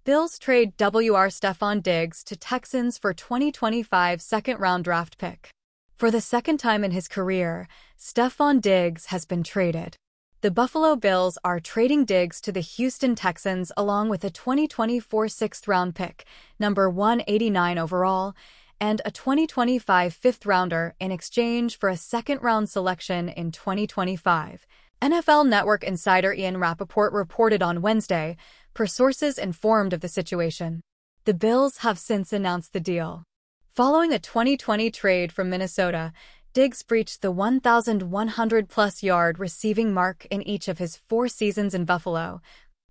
Bills trade WR Stefon Diggs to Texans for 2025 second-round draft pick. For the second time in his career, Stefon Diggs has been traded. The Buffalo Bills are trading Diggs to the Houston Texans along with a 2024 sixth-round pick, number 189 overall, and a 2025 fifth-rounder in exchange for a second-round selection in 2025. NFL Network insider Ian Rapoport reported on Wednesday, per sources informed of the situation. The Bills have since announced the deal. Following a 2020 trade from Minnesota, Diggs breached the 1,100-plus yard receiving mark in each of his 4 seasons in Buffalo,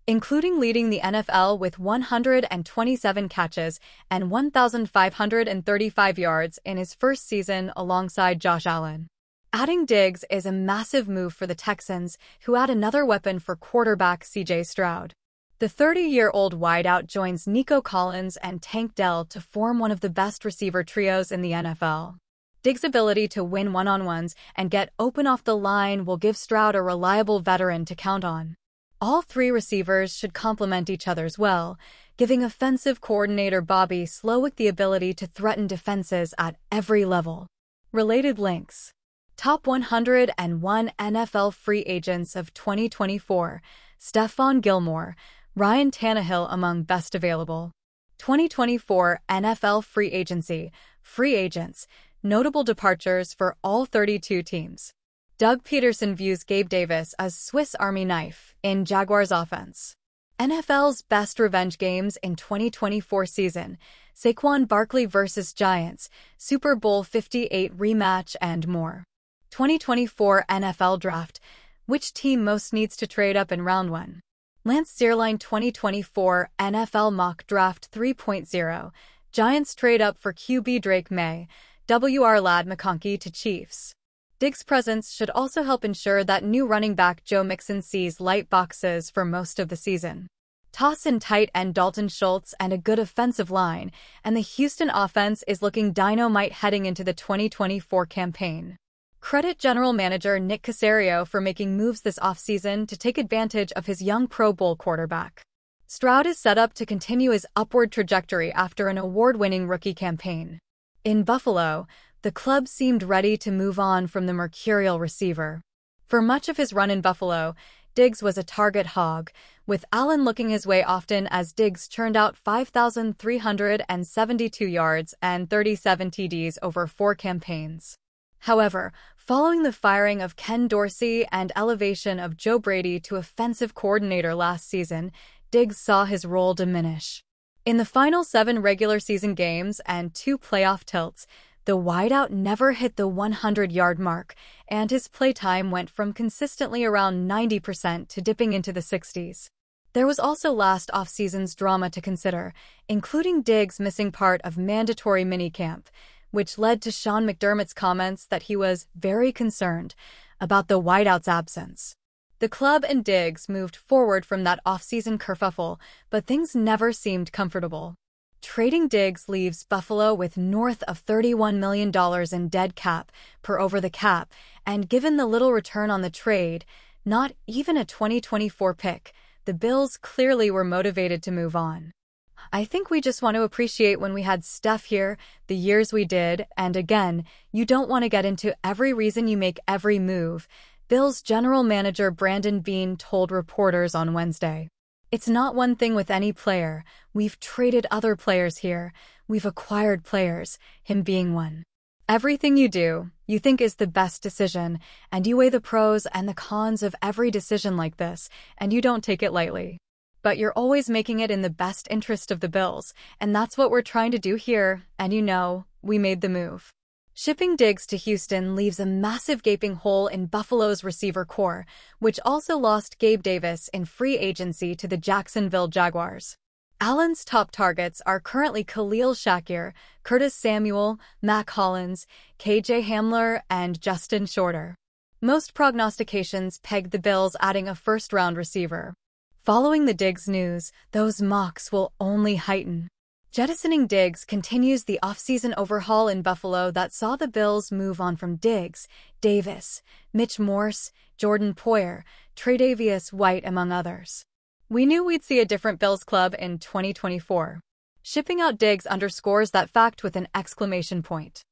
including leading the NFL with 127 catches and 1,535 yards in his first season alongside Josh Allen. Adding Diggs is a massive move for the Texans, who add another weapon for quarterback C.J. Stroud. The 30-year-old wideout joins Nico Collins and Tank Dell to form one of the best receiver trios in the NFL. Diggs' ability to win one-on-ones and get open off the line will give Stroud a reliable veteran to count on. All 3 receivers should complement each other's well, giving offensive coordinator Bobby Slowick the ability to threaten defenses at every level. Related links. Top 101 NFL free agents of 2024, Stephon Gilmore, Ryan Tannehill among best available. 2024 NFL free agency, free agents, notable departures for all 32 teams. Doug Peterson views Gabe Davis as Swiss Army knife in Jaguars offense. NFL's best revenge games in 2024 season, Saquon Barkley vs. Giants, Super Bowl 58 rematch and more. 2024 NFL Draft, which team most needs to trade up in round 1? Lance Zierlein 2024 NFL Mock Draft 3.0, Giants trade up for QB Drake May, WR Ladd McConkey to Chiefs. Diggs' presence should also help ensure that new running back Joe Mixon sees light boxes for most of the season. Toss in tight end Dalton Schultz and a good offensive line, and the Houston offense is looking dynamite heading into the 2024 campaign. Credit General Manager Nick Caserio for making moves this offseason to take advantage of his young Pro Bowl quarterback. Stroud is set up to continue his upward trajectory after an award-winning rookie campaign. In Buffalo, the club seemed ready to move on from the mercurial receiver. For much of his run in Buffalo, Diggs was a target hog, with Allen looking his way often as Diggs churned out 5,372 yards and 37 TDs over 4 campaigns. However, following the firing of Ken Dorsey and elevation of Joe Brady to offensive coordinator last season, Diggs saw his role diminish. In the final 7 regular season games and 2 playoff tilts, the wideout never hit the 100-yard mark, and his playtime went from consistently around 90% to dipping into the 60s. There was also last offseason's drama to consider, including Diggs missing part of mandatory minicamp, which led to Sean McDermott's comments that he was very concerned about the wideout's absence. The club and Diggs moved forward from that offseason kerfuffle, but things never seemed comfortable. Trading Diggs leaves Buffalo with north of $31 million in dead cap per over the cap, and given the little return on the trade, not even a 2024 pick, the Bills clearly were motivated to move on. I think we just want to appreciate when we had Steph here, the years we did, and again, you don't want to get into every reason you make every move, Bills general manager Brandon Beane told reporters on Wednesday. It's not one thing with any player. We've traded other players here. We've acquired players, him being one. Everything you do, you think is the best decision, and you weigh the pros and the cons of every decision like this, and you don't take it lightly. But you're always making it in the best interest of the Bills, and that's what we're trying to do here, and we made the move. Shipping Diggs to Houston leaves a massive gaping hole in Buffalo's receiver core, which also lost Gabe Davis in free agency to the Jacksonville Jaguars. Allen's top targets are currently Khalil Shakir, Curtis Samuel, Mac Hollins, KJ Hamler, and Justin Shorter. Most prognostications pegged the Bills adding a first-round receiver. Following the Diggs news, those mocks will only heighten. Jettisoning Diggs continues the offseason overhaul in Buffalo that saw the Bills move on from Diggs, Davis, Mitch Morse, Jordan Poyer, Tre'Davious White, among others. We knew we'd see a different Bills club in 2024. Shipping out Diggs underscores that fact with an exclamation point.